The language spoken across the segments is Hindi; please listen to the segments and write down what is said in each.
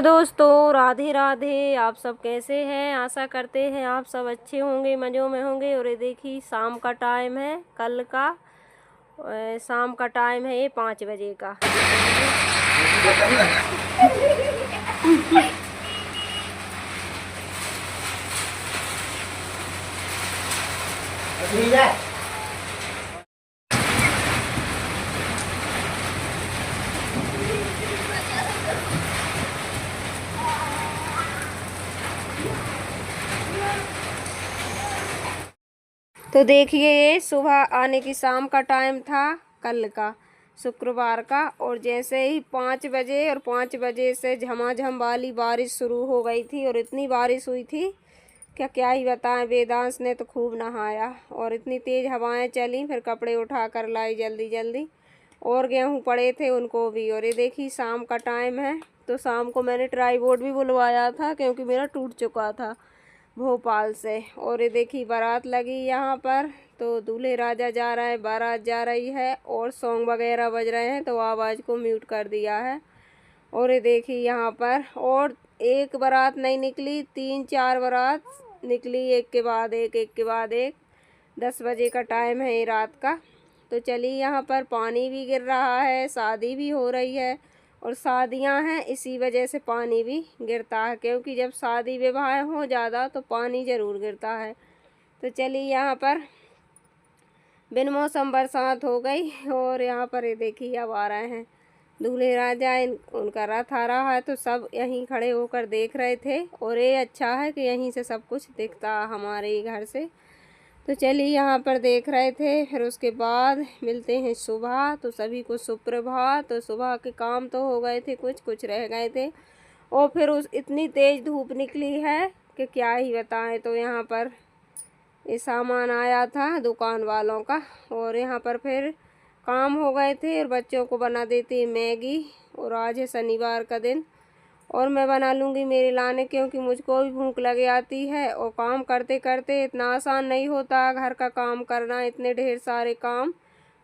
हेलो दोस्तों, राधे राधे। आप सब कैसे हैं? आशा करते हैं आप सब अच्छे होंगे, मज़ों में होंगे। और ये देखिए शाम का टाइम है, कल का शाम का टाइम है, ये 5 बजे का। तो देखिए, ये सुबह आने की शाम का टाइम था कल का, शुक्रवार का। और जैसे ही 5 बजे और 5 बजे से झमाझम वाली बारिश शुरू हो गई थी। और इतनी बारिश हुई थी क्या ही बताएं। वेदांश ने तो खूब नहाया और इतनी तेज़ हवाएं चली, फिर कपड़े उठा कर लाई जल्दी जल्दी। और गेहूँ पड़े थे उनको भी। और ये देखिए शाम का टाइम है, तो शाम को मैंने ट्राईपोड भी बुलवाया था क्योंकि मेरा टूट चुका था भोपाल से। और ये देखिए बारात लगी यहाँ पर, तो दूल्हे राजा जा रहा है, बारात जा रही है और सॉन्ग वगैरह बज रहे हैं, तो आवाज़ को म्यूट कर दिया है। और ये देखिए यहाँ पर और एक बारात नहीं निकली, 3-4 बारात निकली, एक के बाद एक, एक के बाद एक। 10 बजे का टाइम है ये रात का। तो चलिए, यहाँ पर पानी भी गिर रहा है, शादी भी हो रही है। और शादियां हैं, इसी वजह से पानी भी गिरता है, क्योंकि जब शादी विवाह हो ज़्यादा तो पानी ज़रूर गिरता है। तो चलिए, यहाँ पर बिन मौसम बरसात हो गई। और यहाँ पर ये देखिए अब आ रहे हैं दूल्हे राजा। उनका रथ आ रहा है, तो सब यहीं खड़े होकर देख रहे थे। और ये अच्छा है कि यहीं से सब कुछ दिखता हमारे घर से। तो चलिए, यहाँ पर देख रहे थे। फिर उसके बाद मिलते हैं सुबह। तो सभी को सुप्रभात। तो सुबह के काम तो हो गए थे, कुछ कुछ रह गए थे। और फिर उस इतनी तेज़ धूप निकली है कि क्या ही बताएं। तो यहाँ पर ये सामान आया था दुकान वालों का, और यहाँ पर फिर काम हो गए थे। और बच्चों को बना देती मैगी। और आज है शनिवार का दिन, और मैं बना लूँगी मेरे लाने, क्योंकि मुझको भी भूख लग जाती है। और काम करते करते इतना आसान नहीं होता घर का काम करना, इतने ढेर सारे काम।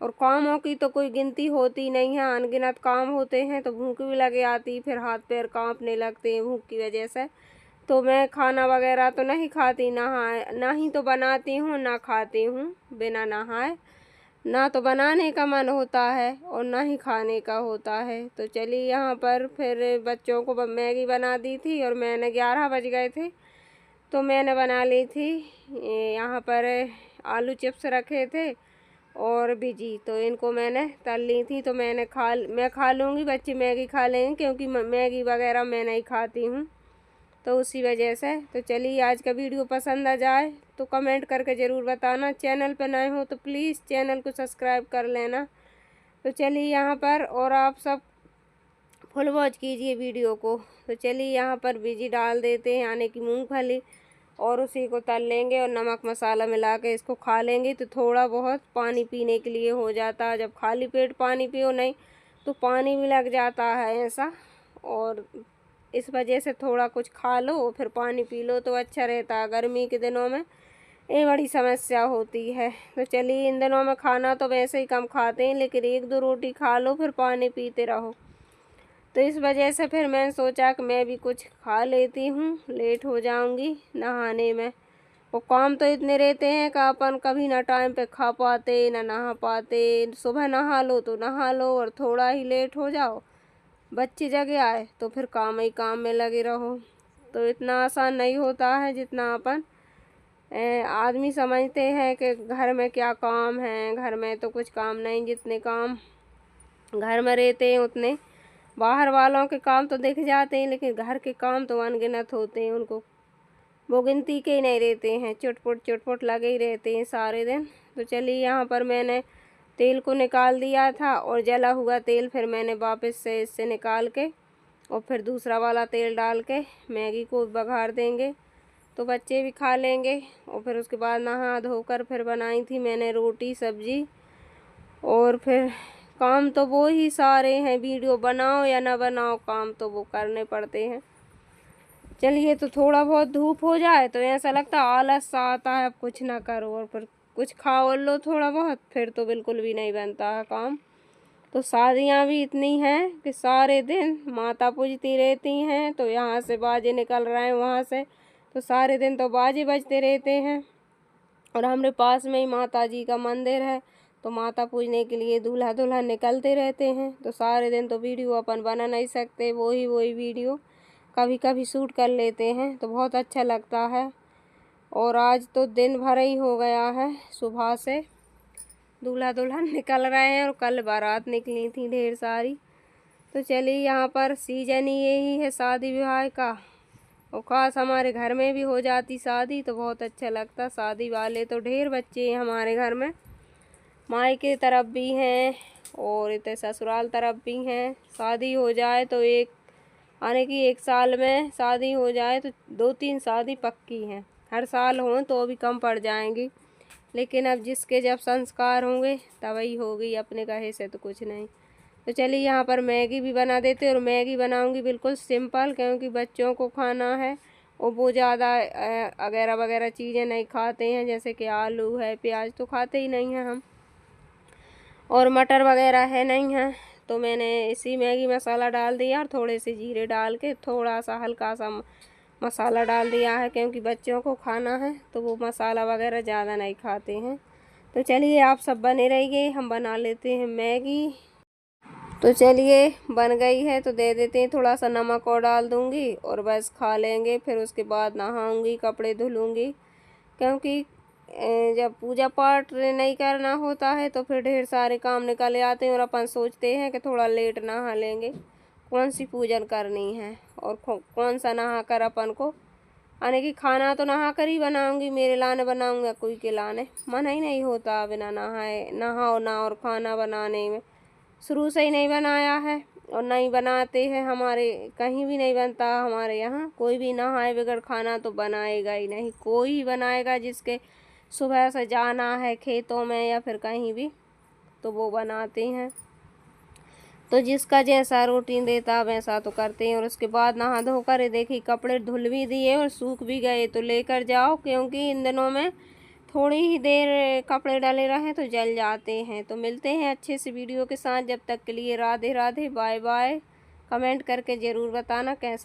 और कामों की तो कोई गिनती होती नहीं है, अनगिनत काम होते हैं। तो भूख भी लग जाती, फिर हाथ पैर कांपने लगते हैं भूख की वजह से। तो मैं खाना वगैरह तो नहीं खाती, ना ही तो बनाती हूँ, ना खाती हूँ बिना नहाए। ना तो बनाने का मन होता है और ना ही खाने का होता है। तो चलिए, यहाँ पर फिर बच्चों को मैगी बना दी थी। और मैंने 11 बज गए थे, तो मैंने बना ली थी। यहाँ पर आलू चिप्स रखे थे और बिजी, तो इनको मैंने तल ली थी। तो मैं खा लूँगी, बच्चे मैगी खा लेंगे, क्योंकि मैगी वगैरह मैं नहीं खाती हूँ, तो उसी वजह से। तो चलिए, आज का वीडियो पसंद आ जाए तो कमेंट करके ज़रूर बताना। चैनल पर नए हो तो प्लीज़ चैनल को सब्सक्राइब कर लेना। तो चलिए, यहाँ पर और आप सब फुल वॉच कीजिए वीडियो को। तो चलिए, यहाँ पर बीजी डाल देते हैं, यानी कि मूंगफली, और उसी को तल लेंगे और नमक मसाला मिला के इसको खा लेंगे। तो थोड़ा बहुत पानी पीने के लिए हो जाता है। जब खाली पेट पानी पियो नहीं तो पानी भी लग जाता है ऐसा। और इस वजह से थोड़ा कुछ खा लो फिर पानी पी लो तो अच्छा रहता है। गर्मी के दिनों में ये बड़ी समस्या होती है। तो चलिए, इन दिनों में खाना तो वैसे ही कम खाते हैं, लेकिन 1-2 रोटी खा लो फिर पानी पीते रहो। तो इस वजह से फिर मैंने सोचा कि मैं भी कुछ खा लेती हूँ, लेट हो जाऊँगी नहाने में। और काम तो इतने रहते हैं कि अपन कभी ना टाइम पे खा पाते ना नहा पाते। सुबह नहा लो तो नहा लो, और थोड़ा ही लेट हो जाओ, बच्चे जगे आए तो फिर काम ही काम में लगे रहो। तो इतना आसान नहीं होता है जितना अपन आदमी समझते हैं कि घर में क्या काम है। घर में तो कुछ काम नहीं, जितने काम घर में रहते हैं उतने बाहर वालों के काम तो दिख जाते हैं, लेकिन घर के काम तो अनगिनत होते हैं। उनको वो गिनती के ही नहीं रहते हैं, चुटपुट लगे ही रहते हैं सारे दिन। तो चलिए, यहाँ पर मैंने तेल को निकाल दिया था, और जला हुआ तेल फिर मैंने वापस से इससे निकाल के और फिर दूसरा वाला तेल डाल के मैगी को बघार देंगे, तो बच्चे भी खा लेंगे। और फिर उसके बाद नहा धोकर फिर बनाई थी मैंने रोटी सब्जी। और फिर काम तो वो ही सारे हैं, वीडियो बनाओ या ना बनाओ काम तो वो करने पड़ते हैं। चलिए, तो थोड़ा बहुत धूप हो जाए तो ऐसा लगता है आलस सा आता है, अब कुछ ना करो। और फिर कुछ खाओ लो थोड़ा बहुत, फिर तो बिल्कुल भी नहीं बनता है काम। तो शादियाँ भी इतनी हैं कि सारे दिन माता पूजती रहती हैं। तो यहाँ से बाजे निकल रहे हैं, वहाँ से, तो सारे दिन तो बाजे बजते रहते हैं। और हमारे पास में ही माता जी का मंदिर है, तो माता पूजने के लिए दूल्हा दुल्हन निकलते रहते हैं। तो सारे दिन तो वीडियो अपन बना नहीं सकते, वही वीडियो कभी कभी शूट कर लेते हैं, तो बहुत अच्छा लगता है। और आज तो दिन भर ही हो गया है, सुबह से दूल्हा दुल्हन निकल रहे हैं और कल बारात निकली थी ढेर सारी। तो चलिए, यहाँ पर सीजन ही यही है शादी विवाह का, और ख़ास हमारे घर में भी हो जाती शादी तो बहुत अच्छा लगता। शादी वाले तो ढेर बच्चे हैं हमारे घर में, मायके तरफ भी हैं और इतने ससुराल तरफ भी हैं। शादी हो जाए तो एक साल में शादी हो जाए तो 2-3 शादी पक्की हैं। हर साल हों तो भी कम पड़ जाएंगी, लेकिन अब जिसके जब संस्कार होंगे तभी होगी, अपने कहे से तो कुछ नहीं। तो चलिए, यहाँ पर मैगी भी बना देते, और मैगी बनाऊंगी बिल्कुल सिंपल, क्योंकि बच्चों को खाना है और वो ज़्यादा वगैरह वगैरह चीज़ें नहीं खाते हैं, जैसे कि आलू है, प्याज तो खाते ही नहीं हैं हम, और मटर वगैरह है नहीं है। तो मैंने इसी मैगी मसाला डाल दिया और थोड़े से जीरे डाल के थोड़ा सा हल्का सा मसाला डाल दिया है, क्योंकि बच्चों को खाना है तो वो मसाला वगैरह ज़्यादा नहीं खाते हैं। तो चलिए, आप सब बने रहिए, हम बना लेते हैं मैगी। तो चलिए, बन गई है तो दे देते हैं, थोड़ा सा नमक और डाल दूँगी और बस खा लेंगे। फिर उसके बाद नहाऊँगी, कपड़े धुलूँगी, क्योंकि जब पूजा पाठ नहीं करना होता है तो फिर ढेर सारे काम निकल आते हैं, और अपन सोचते हैं कि थोड़ा लेट नहा लेंगे, कौन सी पूजन करनी है और कौन सा नहा कर अपन को आने की। खाना तो नहा कर ही बनाऊंगी, मेरे लाने बनाऊंगा, कोई के लाने मन ही नहीं होता बिना नहाए, नहाओ ना। और खाना बनाने में शुरू से ही नहीं बनाया है और नहीं बनाते हैं, हमारे कहीं भी नहीं बनता हमारे यहाँ। कोई भी नहाए बगैर खाना तो बनाएगा ही नहीं, कोई ही बनाएगा जिसके सुबह से जाना है खेतों में या फिर कहीं भी, तो वो बनाते हैं। तो जिसका जैसा रूटीन देता वैसा तो करते हैं। और उसके बाद नहा धो कर देखिए, कपड़े धुल भी दिए और सूख भी गए, तो लेकर जाओ, क्योंकि इन दिनों में थोड़ी ही देर कपड़े डाले रहे तो जल जाते हैं। तो मिलते हैं अच्छे से वीडियो के साथ, जब तक के लिए Radhe Radhe, bye bye. Comment करके ज़रूर बताना कैसा